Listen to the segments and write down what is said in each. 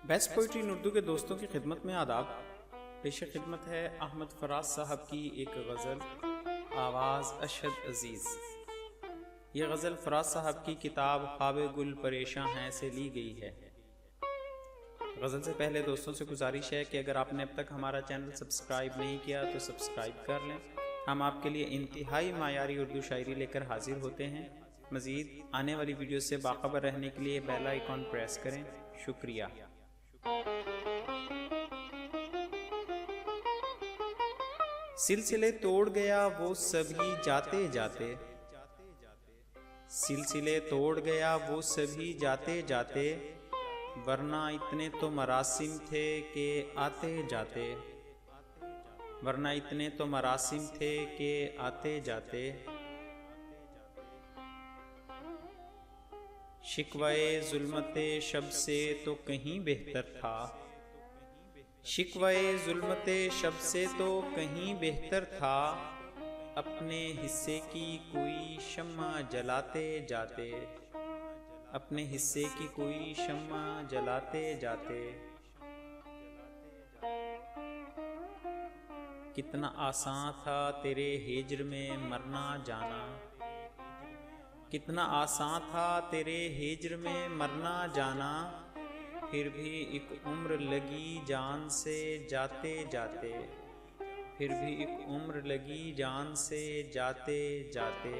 Best poetry इन उर्दू के दोस्तों की खिदमत में आदाब। पेश खिदमत है अहमद फराज साहब की एक गज़ल आवाज़ अशद अज़ीज़। ये गज़ल फराज साहब की किताब ख्वाब गुल परेशां हैं से ली गई है। गज़ल से पहले दोस्तों से गुजारिश है कि अगर आपने अब तक हमारा चैनल सब्सक्राइब नहीं किया तो सब्सक्राइब कर लें। हम आपके लिए इंतहाई मायारी उर्दू शायरी लेकर हाजिर होते हैं। मज़ीद आने वाली वीडियो से बाखबर रहने के लिए बेल आइकॉन प्रेस करें। शुक्रिया। सिलसिले तोड़ गया वो सभी जाते जाते, सिलसिले तोड़ गया वो सभी जाते जाते, वरना इतने तो मरासिम थे कि आते जाते, वरना इतने तो मरासिम थे कि आते जाते। शिकवाए जुल्मते शब से तो कहीं बेहतर था, शिकवाए जुल्मते शब से तो कहीं बेहतर था, अपने हिस्से की कोई शम्मा जलाते जाते, अपने हिस्से की कोई शम्मा जलाते जाते। कितना आसान था तेरे हिज्र में मरना जाना, कितना आसान था तेरे हिज्र में मरना जाना, फिर भी एक उम्र लगी जान से जाते जाते, फिर भी एक उम्र लगी जान से जाते जाते।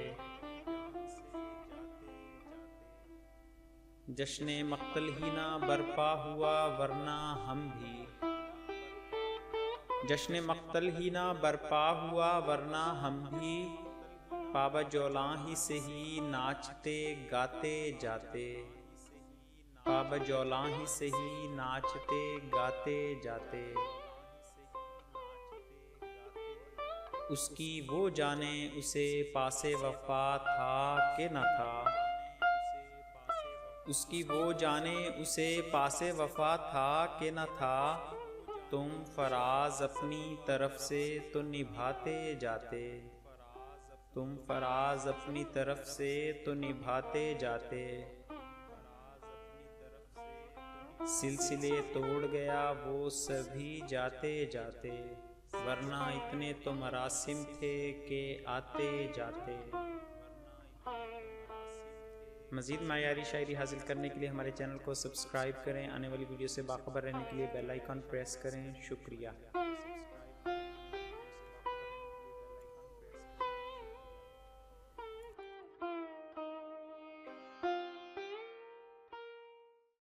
जश्न मक्तल ही ना बरपा हुआ वरना हम भी, जश्न मक्तल ही ना बरपा हुआ वरना हम भी, पाबा जौलां ही से ही नाचते गाते जाते, पाबा जौलां ही से ही नाचते गाते जाते। उसकी वो जाने उसे पासे वफा था कि न था, उसकी वो जाने उसे पासे वफा था कि न था, तुम फराज अपनी तरफ से तो निभाते जाते, तुम फराज अपनी तरफ से तो निभाते जाते। सिलसिले तोड़ गया वो सभी जाते जाते, वरना इतने तो मरासिम थे कि आते जाते। मज़ीद मायारी शायरी हासिल करने के लिए हमारे चैनल को सब्सक्राइब करें। आने वाली वीडियो से बाखबर रहने के लिए बेल आइकन प्रेस करें। शुक्रिया।